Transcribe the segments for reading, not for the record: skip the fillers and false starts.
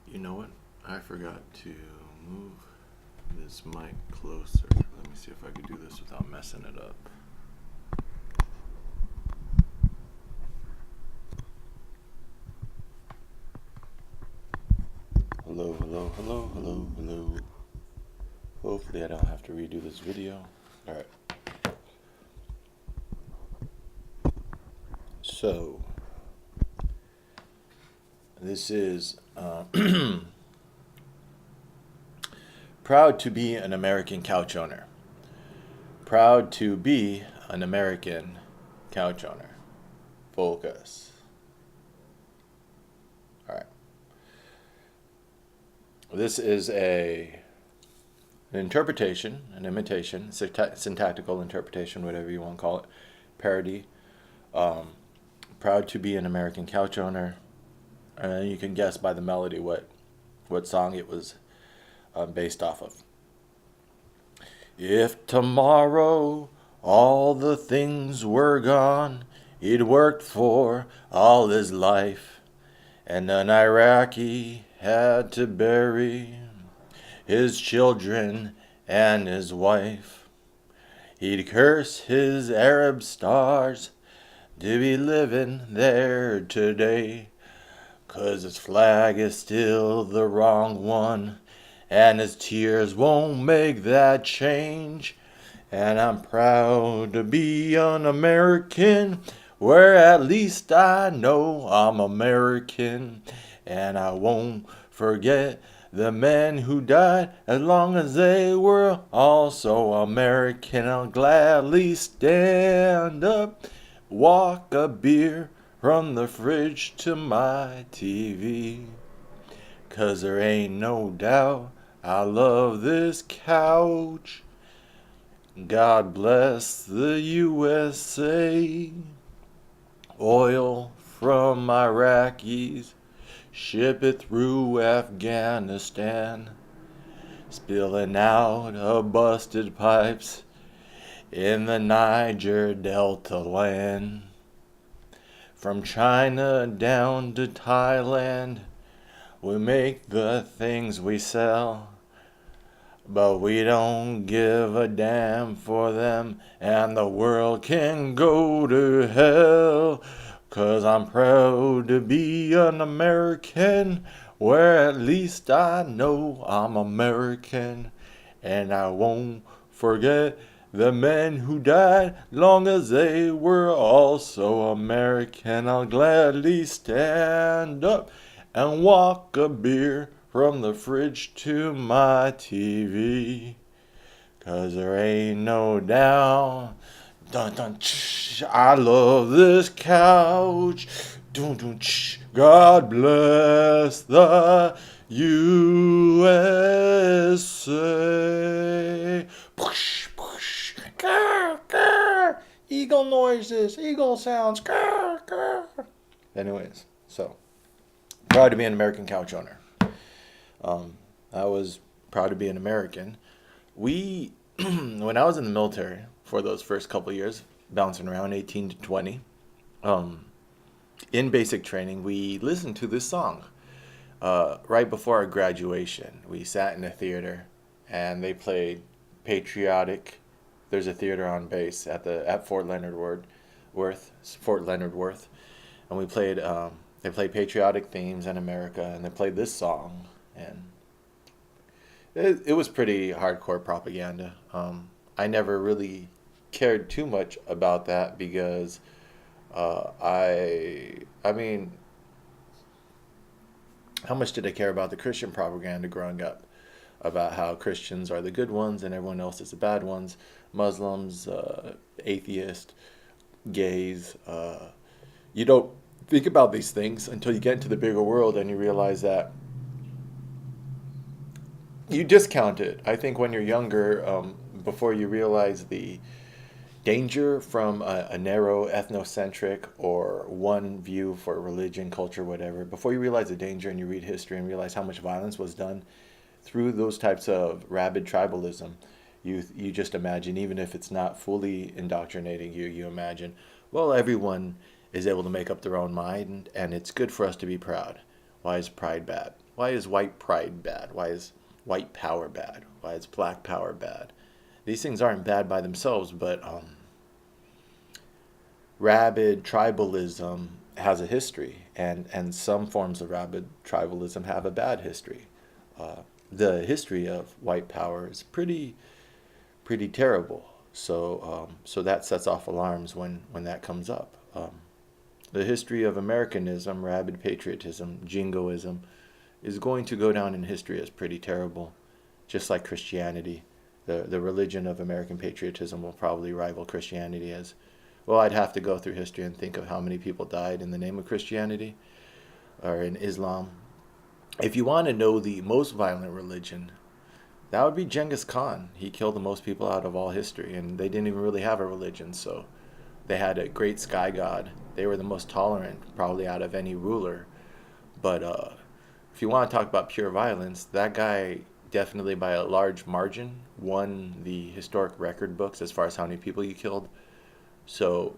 You know what? I forgot to move this mic closer. Let me see if I could do this without messing it up. Hello, hello, hello, hello, hello. Hopefully I don't have to redo this video. Alright. So, this is proud to be an American couch owner. Proud to be an American couch owner. Focus. Alright. This is an interpretation, an imitation, syntactical interpretation, whatever you want to call it, parody. Proud to be an American couch owner. You can guess by the melody what song it was based off of. If tomorrow all the things were gone he'd worked for all his life, and an Iraqi had to bury his children and his wife, he'd curse his Arab stars to be living there today, 'cause his flag is still the wrong one, and his tears won't make that change. And I'm proud to be an American, where at least I know I'm American. And I won't forget the men who died, as long as they were also American. I'll gladly stand up, walk a beer from the fridge to my TV, 'cause there ain't no doubt I love this couch. God bless the USA. Oil from Iraqis, ship it through Afghanistan, spilling out of busted pipes in the Niger Delta land. From China down to Thailand, we make the things we sell, but we don't give a damn for them, and the world can go to hell. 'Cause I'm proud to be an American, where at least I know I'm American. And I won't forget the men who died, long as they were also American. I'll gladly stand up and walk a beer from the fridge to my TV, 'cause there ain't no doubt. Dun, dun, I love this couch. Dun, dun, God bless the USA. Push, push. Grr, grr. Eagle noises, eagle sounds. Grr, grr. Anyways, so proud to be an American couch owner. I was proud to be an American. When I was in the military for those first couple of years, bouncing around 18 to 20, in basic training, we listened to this song right before our graduation. We sat in a theater and they played patriotic. There's a theater on base at Fort Leonard Worth, and we played. They played patriotic themes in America, and they played this song, and it was pretty hardcore propaganda. I never really cared too much about that because I mean, how much did I care about the Christian propaganda growing up? About how Christians are the good ones and everyone else is the bad ones. Muslims, atheists, gays. You don't think about these things until you get into the bigger world and you realize that you discount it. I think when you're younger, before you realize the danger from a narrow ethnocentric or one view for religion, culture, whatever, before you realize the danger and you read history and realize how much violence was done through those types of rabid tribalism, you just imagine, even if it's not fully indoctrinating you, you imagine, well, everyone is able to make up their own mind and it's good for us to be proud. Why is pride bad? why is white pride bad? Why is white power bad? Why is black power bad? These things aren't bad by themselves, but rabid tribalism has a history, and some forms of rabid tribalism have a bad history. The history of white power is pretty terrible. So that sets off alarms when that comes up. The history of Americanism, rabid patriotism, jingoism, is going to go down in history as pretty terrible, just like Christianity. The religion of American patriotism will probably rival Christianity as well. I'd have to go through history and think of how many people died in the name of Christianity or in Islam. If you want to know the most violent religion, that would be Genghis Khan. He killed the most people out of all history, and they didn't even really have a religion, so they had a great sky god. They were the most tolerant, probably out of any ruler. But if you want to talk about pure violence, that guy definitely by a large margin won the historic record books as far as how many people he killed. So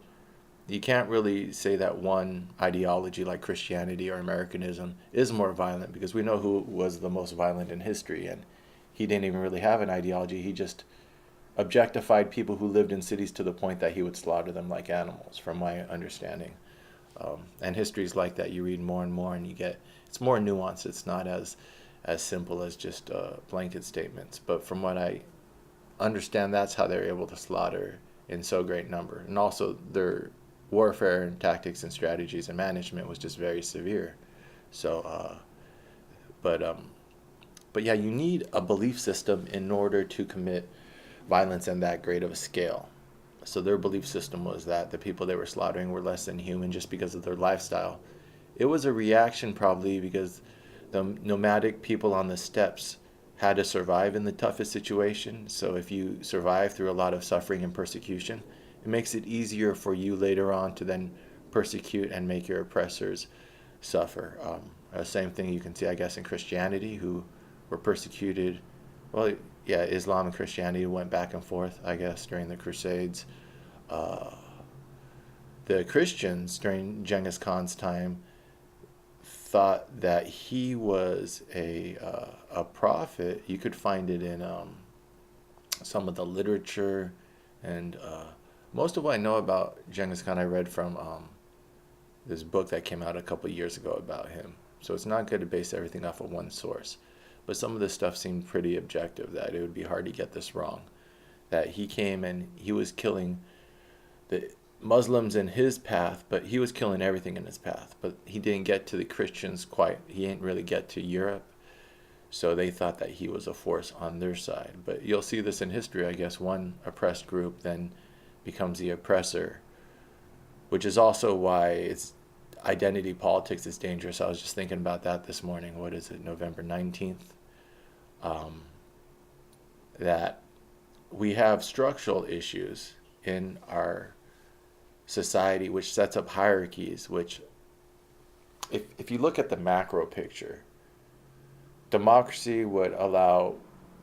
you can't really say that one ideology like Christianity or Americanism is more violent, because we know who was the most violent in history, and he didn't even really have an ideology. He just objectified people who lived in cities to the point that he would slaughter them like animals, from my understanding. And histories like that, you read more and more, and you get it's more nuanced. It's not as simple as just blanket statements. But from what I understand, that's how they're able to slaughter in so great number, and also their warfare and tactics and strategies and management was just very severe. So, but yeah, you need a belief system in order to commit violence in that great of a scale. So their belief system was that the people they were slaughtering were less than human just because of their lifestyle. It was a reaction probably because the nomadic people on the steppes had to survive in the toughest situation. So if you survive through a lot of suffering and persecution, it makes it easier for you later on to then persecute and make your oppressors suffer. Same thing you can see, I guess, in Christianity, who were persecuted. Well, yeah, Islam and Christianity went back and forth, I guess, during the Crusades. Uh, the Christians during Genghis Khan's time thought that he was a prophet. You could find it in some of the literature, and most of what I know about Genghis Khan I read from this book that came out a couple years ago about him. So it's not good to base everything off of one source. But some of this stuff seemed pretty objective, that it would be hard to get this wrong. That he came and he was killing the Muslims in his path, but he was killing everything in his path. But he didn't get to the Christians quite. He didn't really get to Europe. So they thought that he was a force on their side. But you'll see this in history, I guess. One oppressed group then becomes the oppressor, which is also why it's identity politics is dangerous. I was just thinking about that this morning. What is it, November 19th? That we have structural issues in our society which sets up hierarchies, which if you look at the macro picture, democracy would allow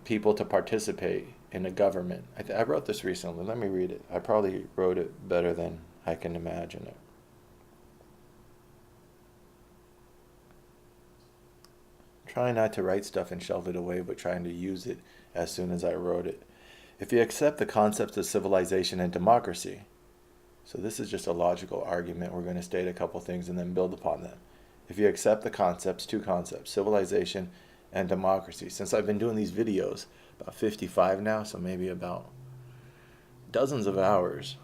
people to participate in a government. I wrote this recently. Let me read it. I probably wrote it better than I can imagine it. Trying not to write stuff and shelve it away, but trying to use it as soon as I wrote it. If you accept the concepts of civilization and democracy, so this is just a logical argument. We're going to state a couple things and then build upon them. If you accept the concepts, two concepts, civilization and democracy. Since I've been doing these videos, about 55 now, so maybe about dozens of hours,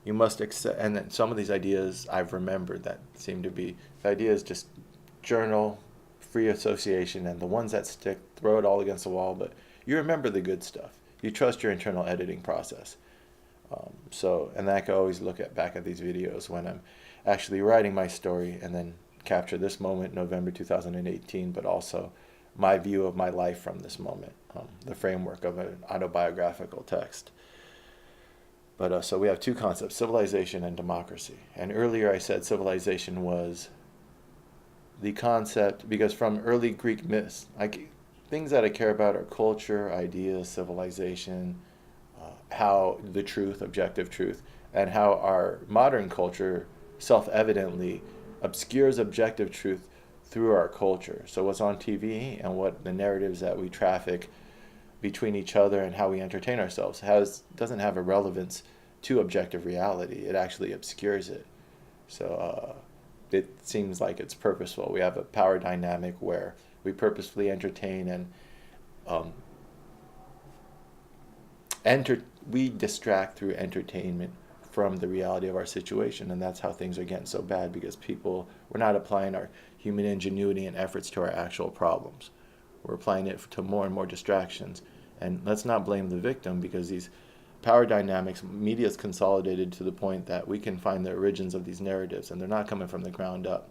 you must accept, and then some of these ideas I've remembered that seem to be, the idea is just journal, free association, and the ones that stick, throw it all against the wall, but you remember the good stuff. You trust your internal editing process. And I can always look back at these videos when I'm actually writing my story and then capture this moment, November 2018, but also my view of my life from this moment, the framework of an autobiographical text. But so we have two concepts, civilization and democracy. And earlier I said civilization was the concept, because from early Greek myths, things that I care about are culture, ideas, civilization, how the truth, objective truth, and how our modern culture self-evidently obscures objective truth through our culture. So what's on TV and what the narratives that we traffic between each other and how we entertain ourselves doesn't have a relevance to objective reality. It actually obscures it. So it seems like it's purposeful. We have a power dynamic where we purposefully entertain and um, we distract through entertainment from the reality of our situation, and that's how things are getting so bad because we're not applying our human ingenuity and efforts to our actual problems. We're applying it to more and more distractions. And let's not blame the victim because these power dynamics, media is consolidated to the point that we can find the origins of these narratives, and they're not coming from the ground up.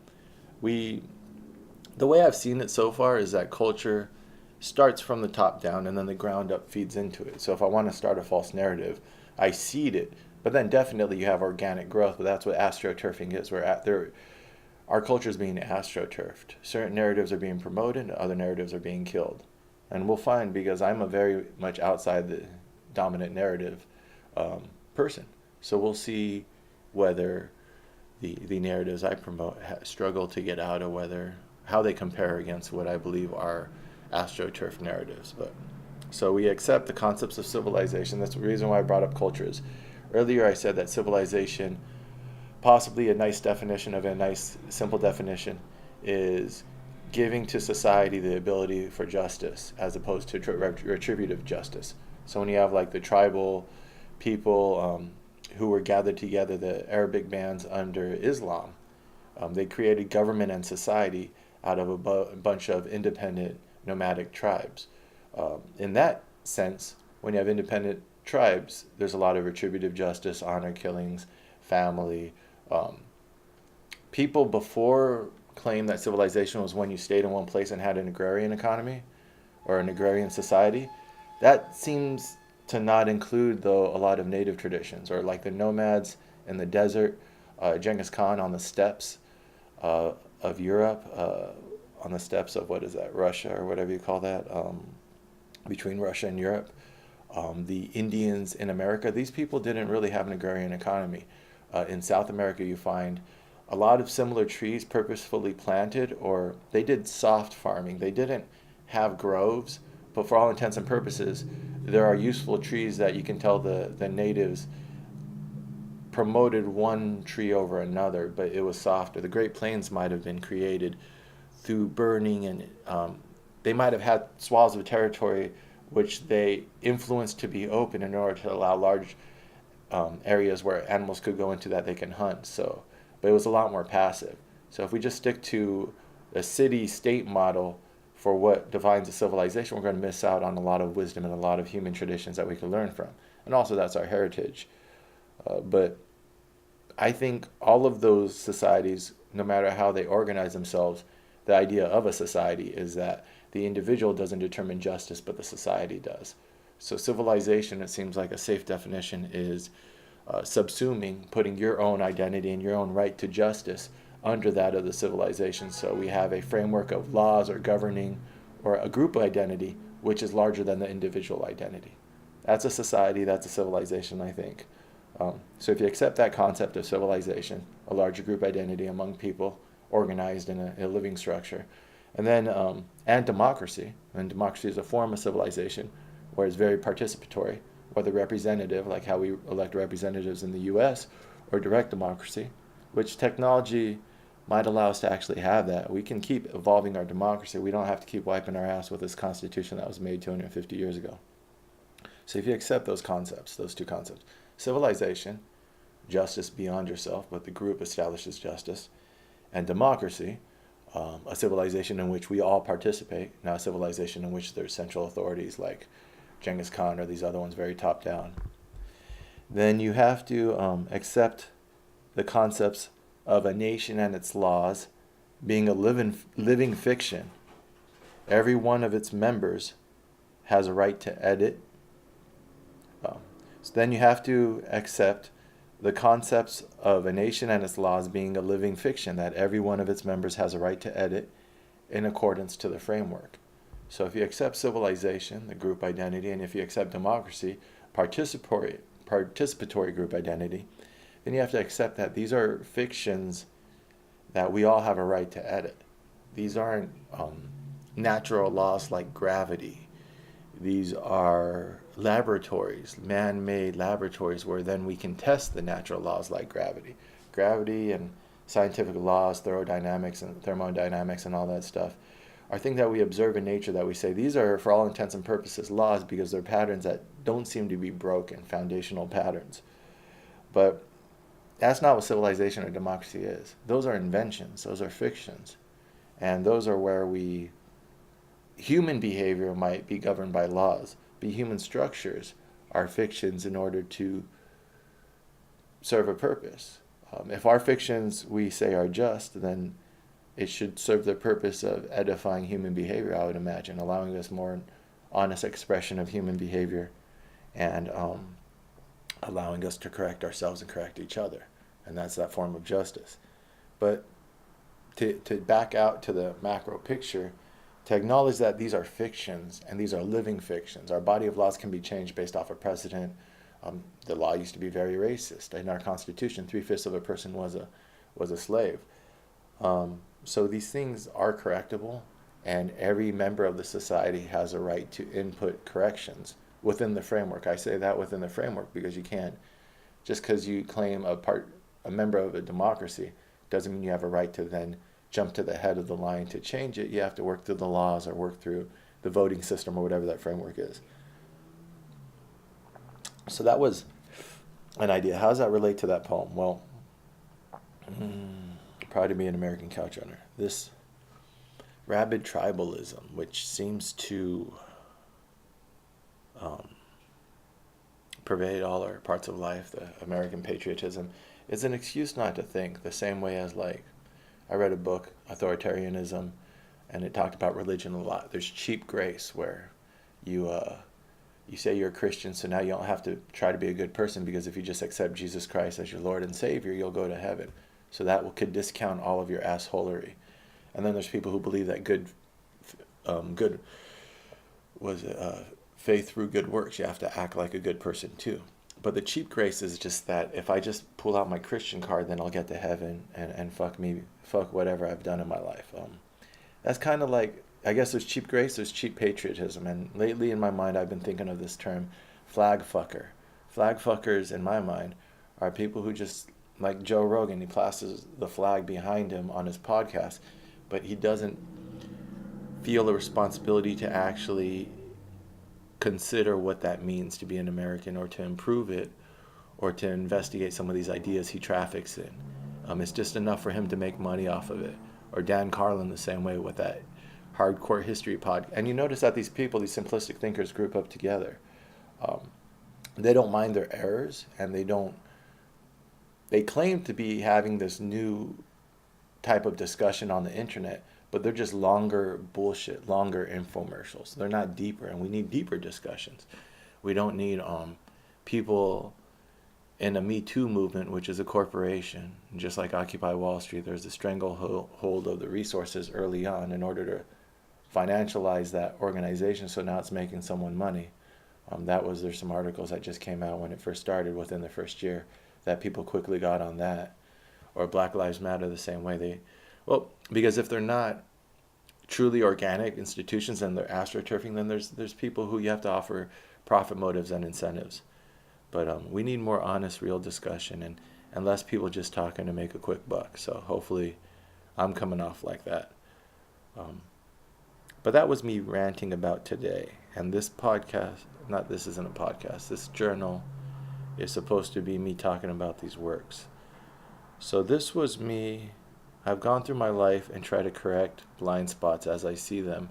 The way I've seen it so far is that culture starts from the top down and then the ground up feeds into it. So if I want to start a false narrative, I seed it, but then definitely you have organic growth, but that's what astroturfing is. Our culture is being astroturfed. Certain narratives are being promoted, other narratives are being killed. And we'll find, because I'm a very much outside the dominant narrative person. So we'll see whether the narratives I promote struggle to get out, or how they compare against what I believe are astroturf narratives. But so we accept the concepts of civilization. That's the reason why I brought up cultures. Earlier I said that civilization, possibly a nice definition of a nice simple definition, is giving to society the ability for justice as opposed to retributive justice. So when you have like the tribal people who were gathered together, the Arabic bands under Islam, they created government and society out of a bunch of independent nomadic tribes. In that sense, when you have independent tribes, there's a lot of retributive justice, honor killings, family. People before claimed that civilization was when you stayed in one place and had an agrarian economy or an agrarian society. That seems to not include, though, a lot of native traditions, or like the nomads in the desert, Genghis Khan on the steppes of Europe, on the steppes of, what is that, Russia or whatever you call that, between Russia and Europe. The Indians in America, these people didn't really have an agrarian economy. In South America, you find a lot of similar trees purposefully planted, or they did soft farming. They didn't have groves, but for all intents and purposes, there are useful trees that you can tell the natives promoted one tree over another, but it was softer. The Great Plains might have been created through burning, and they might have had swaths of territory which they influenced to be open in order to allow large areas where animals could go into that they can hunt. So, but it was a lot more passive. So if we just stick to a city-state model for what defines a civilization, we're going to miss out on a lot of wisdom and a lot of human traditions that we can learn from. And also that's our heritage. But I think all of those societies, no matter how they organize themselves, the idea of a society is that the individual doesn't determine justice, but the society does. So civilization, it seems like a safe definition, is subsuming, putting your own identity and your own right to justice under that of the civilization. So we have a framework of laws or governing, or a group identity, which is larger than the individual identity. That's a society, that's a civilization, I think. So if you accept that concept of civilization, a larger group identity among people organized in a living structure, and then and democracy is a form of civilization where it's very participatory, whether representative, like how we elect representatives in the US, or direct democracy, which technology might allow us to actually have that. We can keep evolving our democracy. We don't have to keep wiping our ass with this constitution that was made 250 years ago. So if you accept those concepts, those two concepts, civilization, justice beyond yourself, but the group establishes justice, and democracy, a civilization in which we all participate, not a civilization in which there's central authorities like Genghis Khan or these other ones very top down, then you have to accept the concepts of a nation and its laws being a living fiction. Every one of its members has a right to edit. So then you have to accept the concepts of a nation and its laws being a living fiction, that every one of its members has a right to edit in accordance to the framework. So if you accept civilization, the group identity, and if you accept democracy, participatory group identity, then you have to accept that these are fictions that we all have a right to edit. these aren't natural laws like gravity. These are laboratories, man-made laboratories, where then we can test the natural laws like gravity. Gravity and scientific laws, thermodynamics and thermodynamics and all that stuff are things that we observe in nature that we say these are, for all intents and purposes, laws because they're patterns that don't seem to be broken, foundational patterns. But that's not what civilization or democracy is. Those are inventions, those are fictions. And those are where human behavior might be governed by laws, but human structures are fictions in order to serve a purpose. If our fictions we say are just, then it should serve the purpose of edifying human behavior, I would imagine, allowing us more honest expression of human behavior and allowing us to correct ourselves and correct each other. And that's that form of justice. But to back out to the macro picture, to acknowledge that these are fictions and these are living fictions. Our body of laws can be changed based off of precedent. The law used to be very racist. In our Constitution, 3/5 of a person was a slave. So these things are correctable, and every member of the society has a right to input corrections within the framework. I say that within the framework because you can't, just because you claim a member of a democracy, doesn't mean you have a right to then jump to the head of the line to change it. You have to work through the laws or work through the voting system or whatever that framework is. So that was an idea. How does that relate to that poem? Well, proud to be an American couch owner. This rabid tribalism, which seems to pervade all our parts of life, the American patriotism, is an excuse not to think, the same way as, like, I read a book, Authoritarianism, and it talked about religion a lot. There's cheap grace, where you say you're a Christian, so now you don't have to try to be a good person, because if you just accept Jesus Christ as your Lord and Savior, you'll go to heaven. So that could discount all of your assholery. And then there's people who believe that faith through good works. You have to act like a good person too. But the cheap grace is just that if I just pull out my Christian card, then I'll get to heaven and fuck whatever I've done in my life. That's kind of like, I guess there's cheap grace, there's cheap patriotism. And lately in my mind, I've been thinking of this term, flag fucker. Flag fuckers, in my mind, are people who just, like Joe Rogan, he plasters the flag behind him on his podcast, but he doesn't feel a responsibility to actually consider what that means to be an American, or to improve it, or to investigate some of these ideas he traffics in. It's just enough for him to make money off of it. Or Dan Carlin the same way with that hardcore history pod. And you notice that these people, these simplistic thinkers, group up together. They don't mind their errors, and they claim to be having this new type of discussion on the internet, but they're just longer bullshit, longer infomercials. They're not deeper, and we need deeper discussions. We don't need people in a Me Too movement, which is a corporation. Just like Occupy Wall Street, there's a stranglehold of the resources early on in order to financialize that organization, so now it's making someone money. There's some articles that just came out when it first started within the first year that people quickly got on that. Or Black Lives Matter the same way. Because if they're not truly organic institutions and they're astroturfing, then there's people who you have to offer profit motives and incentives. But we need more honest, real discussion, and less people just talking to make a quick buck. So hopefully I'm coming off like that. But that was me ranting about today. And this this isn't a podcast, this journal is supposed to be me talking about these works. So this was me. I've gone through my life and tried to correct blind spots as I see them.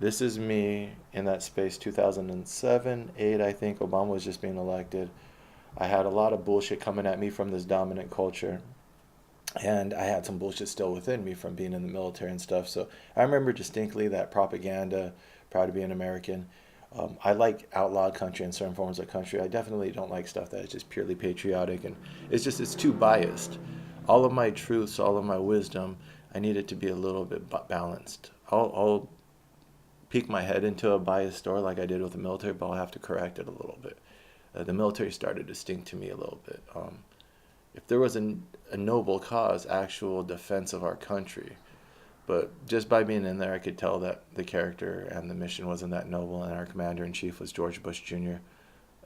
This is me in that space, 2007, 8, I think. Obama was just being elected. I had a lot of bullshit coming at me from this dominant culture. And I had some bullshit still within me from being in the military and stuff. So I remember distinctly that propaganda, proud to be an American. I like outlawed country and certain forms of country. I definitely don't like stuff that is just purely patriotic, and it's too biased. All of my truths, all of my wisdom, I need it to be a little bit balanced. I'll peek my head into a biased store like I did with the military, but I'll have to correct it a little bit. The military started to stink to me a little bit. If there was a noble cause, actual defense of our country, But just by being in there, I could tell that the character and the mission wasn't that noble, and our commander in chief was George Bush Jr.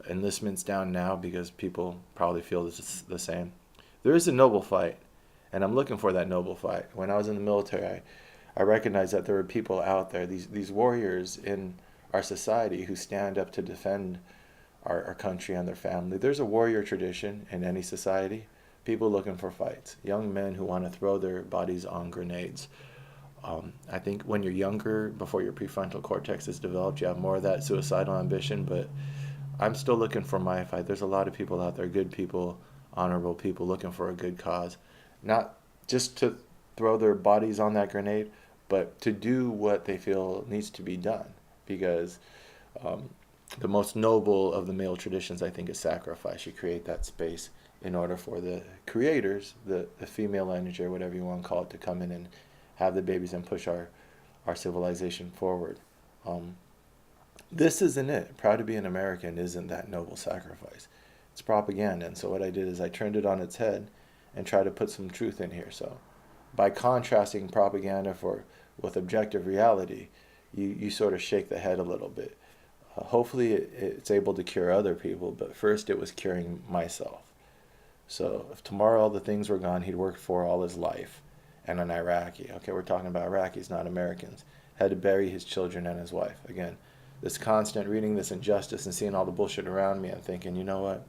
Enlistment's down now because people probably feel the same. There is a noble fight, and I'm looking for that noble fight. When I was in the military, I recognized that there were people out there, these warriors in our society who stand up to defend our country and their family. There's a warrior tradition in any society. People looking for fights. Young men who want to throw their bodies on grenades. I think when you're younger, before your prefrontal cortex is developed, you have more of that suicidal ambition. But I'm still looking for my fight. There's a lot of people out there, good people, honorable people, looking for a good cause. Not just to throw their bodies on that grenade, but to do what they feel needs to be done. Because um, the most noble of the male traditions, I think, is sacrifice. You create that space in order for the creators, the female energy or whatever you want to call it, to come in and have the babies and push our civilization forward. Um, this isn't it. Proud to be an American isn't that noble sacrifice. It's propaganda. And so what I did is I turned it on its head and tried to put some truth in here. So by contrasting propaganda with objective reality, you sort of shake the head a little bit. Hopefully it's able to cure other people, but first it was curing myself. So if tomorrow all the things were gone he'd worked for all his life, and an Iraqi, okay, we're talking about Iraqis, not Americans, had to bury his children and his wife. Again, this constant reading this injustice and seeing all the bullshit around me and thinking, you know what?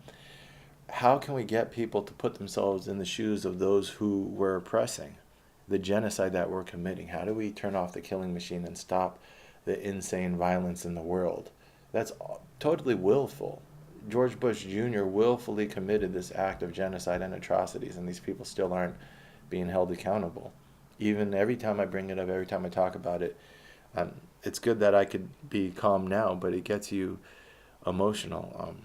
How can we get people to put themselves in the shoes of those who were oppressing, the genocide that we're committing? How do we turn off the killing machine and stop the insane violence in the world? That's totally willful. George Bush Jr. willfully committed this act of genocide and atrocities, and these people still aren't being held accountable. Even every time I bring it up, every time I talk about it, it's good that I could be calm now, but it gets you emotional.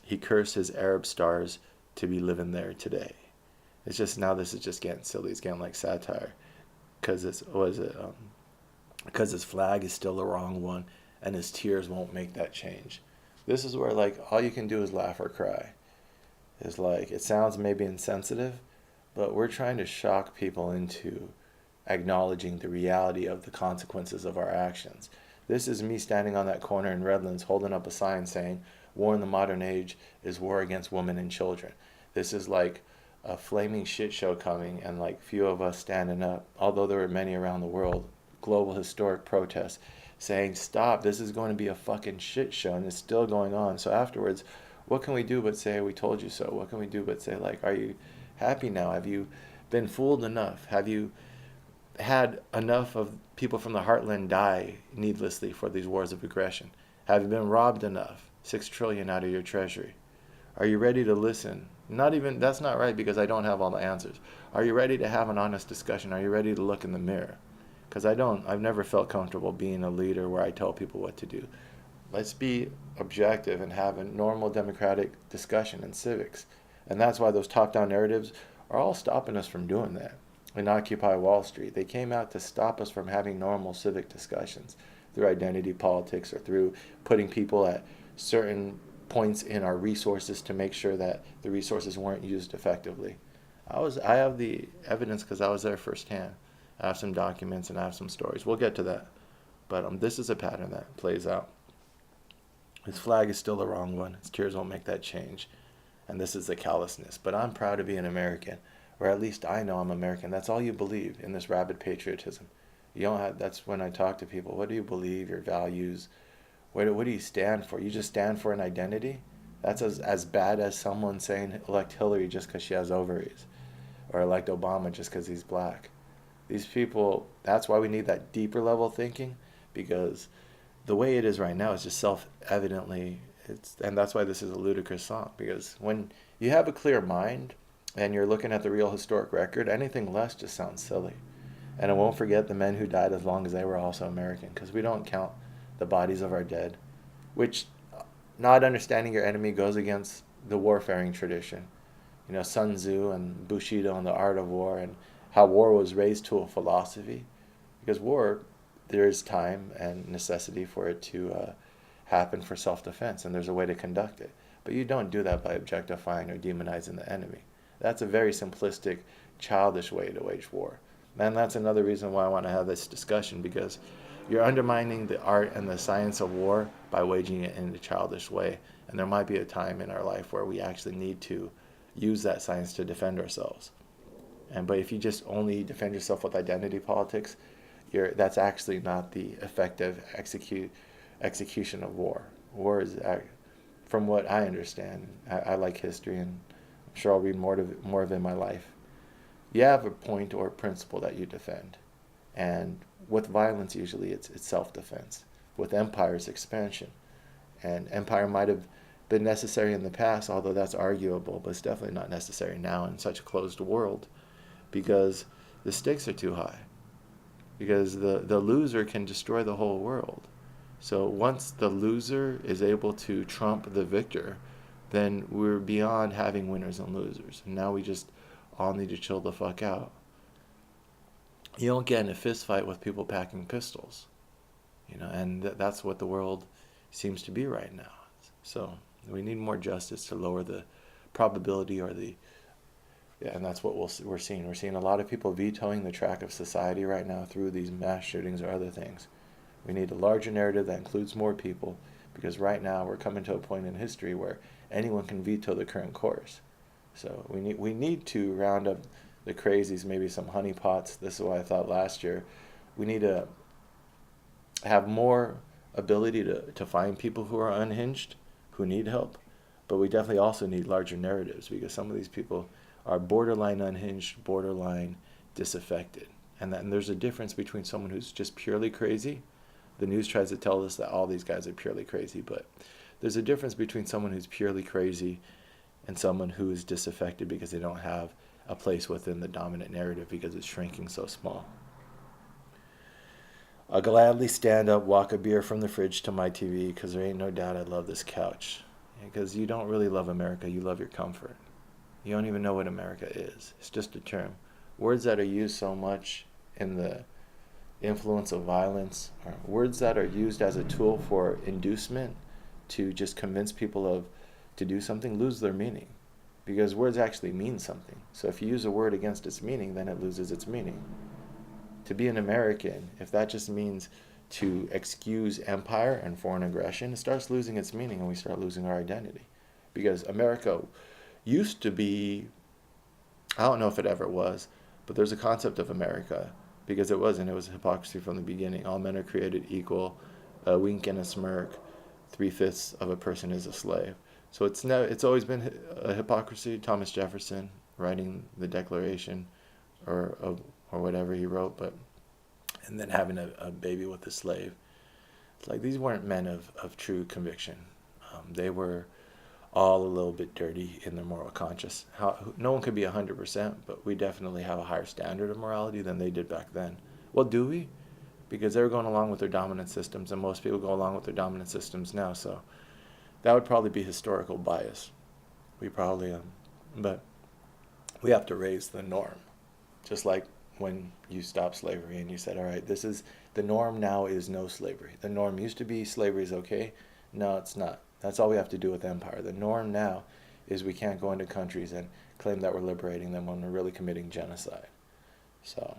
He cursed his Arab stars to be living there today. It's just now this is just getting silly. It's getting like satire because because his flag is still the wrong one, and his tears won't make that change. This is where like all you can do is laugh or cry. It's like it sounds maybe insensitive, but we're trying to shock people into acknowledging the reality of the consequences of our actions. This is me standing on that corner in Redlands holding up a sign saying, "War in the modern age is war against women and children." This is like a flaming shit show coming, and like few of us standing up, although there were many around the world, global historic protests saying, "Stop, this is going to be a fucking shit show," and it's still going on. So afterwards, what can we do but say, "We told you so"? What can we do but say, like, are you happy now? Have you been fooled enough? Have you had enough of people from the heartland die needlessly for these wars of aggression? Have you been robbed enough? 6 trillion out of your treasury. Are you ready to listen? Not even, that's not right because I don't have all the answers. Are you ready to have an honest discussion? Are you ready to look in the mirror? Because I've never felt comfortable being a leader where I tell people what to do. Let's be objective and have a normal democratic discussion in civics. And that's why those top-down narratives are all stopping us from doing that. In Occupy Wall Street, they came out to stop us from having normal civic discussions through identity politics or through putting people at certain points in our resources to make sure that the resources weren't used effectively. I have the evidence because I was there firsthand. I have some documents and I have some stories. We'll get to that. But this is a pattern that plays out. His flag is still the wrong one. His tears won't make that change. And this is the callousness. But I'm proud to be an American, or at least I know I'm American. That's all you believe in this rabid patriotism. You don't have, that's when I talk to people. What do you believe? Your values? What do you stand for? You just stand for an identity? That's as bad as someone saying elect Hillary just because she has ovaries, or elect Obama just because he's black. These people, that's why we need that deeper level thinking, because the way it is right now is just self-evidently, and that's why this is a ludicrous song, because when you have a clear mind and you're looking at the real historic record, anything less just sounds silly. And I won't forget the men who died as long as they were also American, because we don't count the bodies of our dead, which not understanding your enemy goes against the warfaring tradition. You know, Sun Tzu and Bushido and the art of war, and how war was raised to a philosophy. Because war, there is time and necessity for it to happen for self-defense, and there's a way to conduct it. But you don't do that by objectifying or demonizing the enemy. That's a very simplistic, childish way to wage war. And that's another reason why I want to have this discussion, because you're undermining the art and the science of war by waging it in a childish way. And there might be a time in our life where we actually need to use that science to defend ourselves. But if you just only defend yourself with identity politics, that's actually not the effective execution of war. War is, from what I understand, I like history, and I'm sure I'll read more of it in my life. You have a point or a principle that you defend, and with violence, usually it's self-defense. With empire, it's expansion, and empire might have been necessary in the past, although that's arguable, but it's definitely not necessary now in such a closed world, because the stakes are too high. Because the loser can destroy the whole world. So once the loser is able to trump the victor, then we're beyond having winners and losers. And now we just all need to chill the fuck out. You don't get in a fist fight with people packing pistols, and that's what the world seems to be right now. So we need more justice to lower the probability and that's what we're seeing. We're seeing a lot of people vetoing the track of society right now through these mass shootings or other things. We need a larger narrative that includes more people, because right now we're coming to a point in history where anyone can veto the current course. So we need to round up the crazies, maybe some honeypots. This is what I thought last year. We need to have more ability to find people who are unhinged, who need help, but we definitely also need larger narratives, because some of these people are borderline unhinged, borderline disaffected. And there's a difference between someone who's just purely crazy. The news tries to tell us that all these guys are purely crazy, but there's a difference between someone who's purely crazy and someone who is disaffected because they don't have a place within the dominant narrative because it's shrinking so small. I'll gladly stand up, walk a beer from the fridge to my TV, because there ain't no doubt I love this couch. Because you don't really love America, you love your comfort. You don't even know what America is. It's just a term. Words that are used so much in the influence of violence, or words that are used as a tool for inducement to just convince people to do something, lose their meaning. Because words actually mean something. So if you use a word against its meaning, then it loses its meaning. To be an American, if that just means to excuse empire and foreign aggression, it starts losing its meaning, and we start losing our identity. Because America used to be, I don't know if it ever was, but there's a concept of America, because it wasn't. It was hypocrisy from the beginning. All men are created equal, a wink and a smirk, 3/5 of a person is a slave. So it's always been a hypocrisy. Thomas Jefferson writing the Declaration, or whatever he wrote, and then having a baby with a slave. It's like these weren't men of true conviction. They were all a little bit dirty in their moral conscience. No one could be 100%, but we definitely have a higher standard of morality than they did back then. Well, do we? Because they were going along with their dominant systems, and most people go along with their dominant systems now, so that would probably be historical bias. We probably, but we have to raise the norm. Just like when you stopped slavery and you said, all right, this is, the norm now is no slavery. The norm used to be slavery is okay. No, it's not. That's all we have to do with empire. The norm now is we can't go into countries and claim that we're liberating them when we're really committing genocide. So,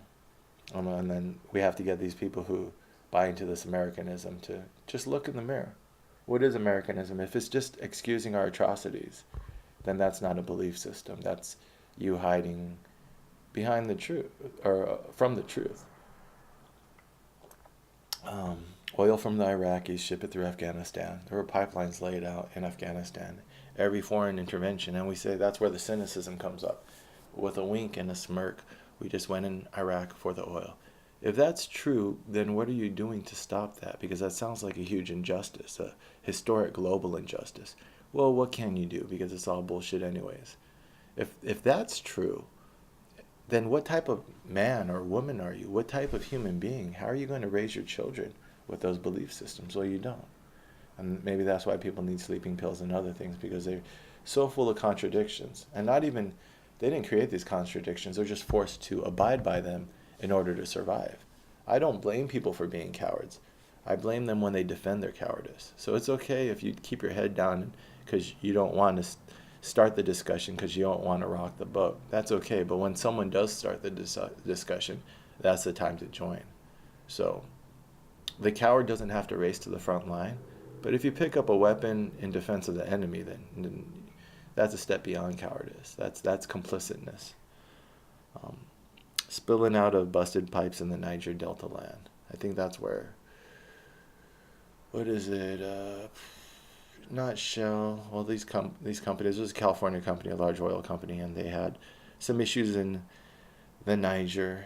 and then we have to get these people who buy into this Americanism to just look in the mirror. What is Americanism? If it's just excusing our atrocities, then that's not a belief system. That's you hiding behind the truth, or from the truth. Oil from the Iraqis, ship it through Afghanistan. There were pipelines laid out in Afghanistan. Every foreign intervention, and we say that's where the cynicism comes up. With a wink and a smirk, we just went in Iraq for the oil. If that's true, then what are you doing to stop that? Because that sounds like a huge injustice, a historic global injustice. Well, what can you do? Because it's all bullshit anyways. If that's true, then what type of man or woman are you? What type of human being? How are you going to raise your children with those belief systems? Well, you don't. And maybe that's why people need sleeping pills and other things, because they're so full of contradictions. And not even, they didn't create these contradictions. They're just forced to abide by them in order to survive. I don't blame people for being cowards. I blame them when they defend their cowardice. So it's okay if you keep your head down because you don't want to start the discussion because you don't want to rock the boat. That's okay. But when someone does start the discussion, that's the time to join. So the coward doesn't have to race to the front line, but if you pick up a weapon in defense of the enemy, then that's a step beyond cowardice. That's complicitness. Um, Spilling out of busted pipes in the Niger Delta land. I think that's where. What is it? Not Shell. Well, these companies. It was a California company, a large oil company, and they had some issues in the Nigeria,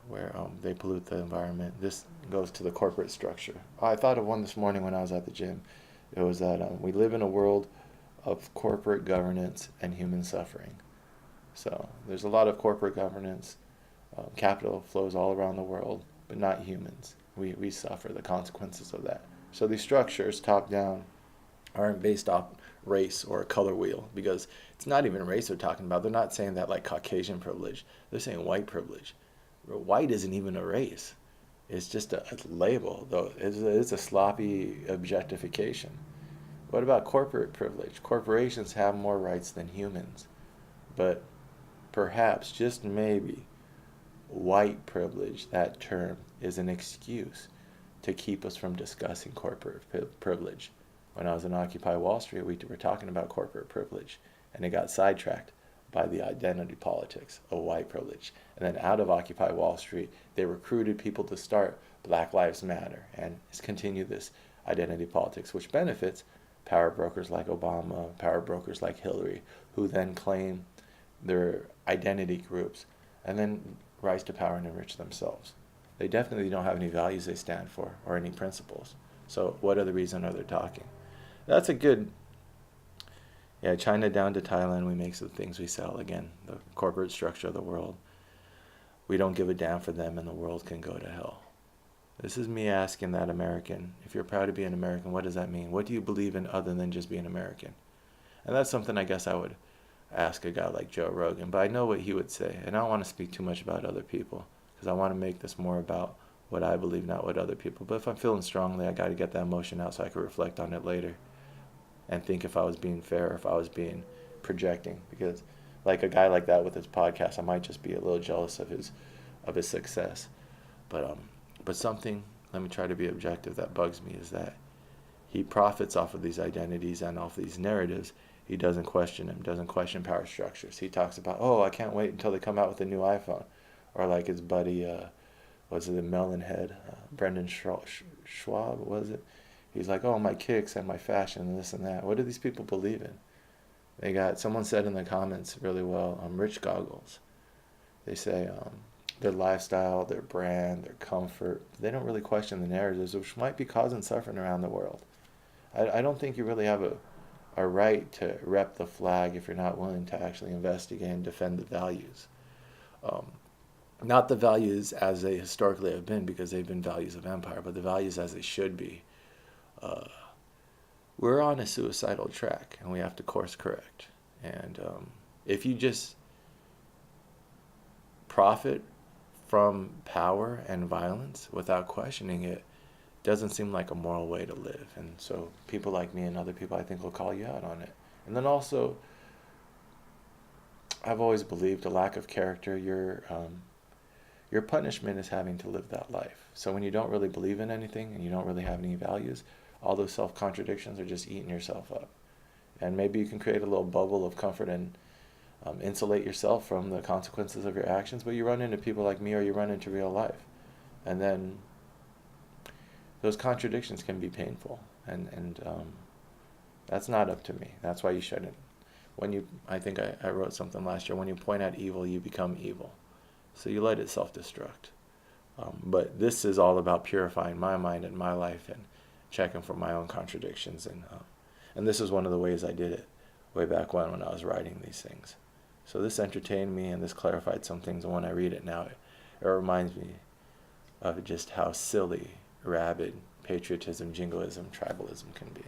where they pollute the environment. This goes to the corporate structure. I thought of one this morning when I was at the gym. It was that we live in a world of corporate governance and human suffering. So there's a lot of corporate governance. Capital flows all around the world, but not humans. We suffer the consequences of that. So these structures, top down, aren't based off race or a color wheel, because it's not even race they're talking about. They're not saying that like Caucasian privilege. They're saying white privilege. White isn't even a race. It's just a label, though. It's a sloppy objectification. What about corporate privilege? Corporations have more rights than humans. But perhaps, just maybe, white privilege, that term, is an excuse to keep us from discussing corporate privilege. When I was in Occupy Wall Street, we were talking about corporate privilege, and it got sidetracked by the identity politics of white privilege. And then out of Occupy Wall Street, they recruited people to start Black Lives Matter and continue this identity politics, which benefits power brokers like Obama, power brokers like Hillary, who then claim their identity groups and then rise to power and enrich themselves. They definitely don't have any values they stand for or any principles. So what other reason are they talking? That's a good, China down to Thailand, we make some things we sell. Again, the corporate structure of the world. We don't give a damn for them, and the world can go to hell. This is me asking that American, if you're proud to be an American, what does that mean? What do you believe in other than just being American? And that's something I guess I would ask a guy like Joe Rogan, but I know what he would say, and I don't want to speak too much about other people, because I want to make this more about what I believe, not what other people. But if I'm feeling strongly, I got to get that emotion out so I can reflect on it later and think if I was being fair or if I was being projecting. Because like a guy like that with his podcast, I might just be a little jealous of his success. But something, let me try to be objective, that bugs me is that he profits off of these identities and off these narratives. He doesn't question them, doesn't question power structures. He talks about, I can't wait until they come out with a new iPhone. Or like his buddy, was it the Melonhead, Brendan Schwab, was it? He's like, my kicks and my fashion and this and that. What do these people believe in? They got, someone said in the comments really well, rich goggles. They say their lifestyle, their brand, their comfort, they don't really question the narratives, which might be causing suffering around the world. I don't think you really have a right to rep the flag if you're not willing to actually investigate and defend the values. Not the values as they historically have been, because they've been values of empire, but the values as they should be. We're on a suicidal track, and we have to course correct. And if you just profit from power and violence without questioning it, doesn't seem like a moral way to live. And so people like me and other people, I think, will call you out on it. And then also, I've always believed a lack of character, your punishment is having to live that life. So when you don't really believe in anything and you don't really have any values, all those self-contradictions are just eating yourself up. And maybe you can create a little bubble of comfort and insulate yourself from the consequences of your actions, but you run into people like me or you run into real life. And then those contradictions can be painful. And that's not up to me. That's why you shouldn't. I think I wrote something last year, when you point at evil, you become evil. So you let it self-destruct. But this is all about purifying my mind and my life and checking for my own contradictions. And this is one of the ways I did it way back when I was writing these things. So this entertained me and this clarified some things. And when I read it now, it reminds me of just how silly, rabid patriotism, jingoism, tribalism can be.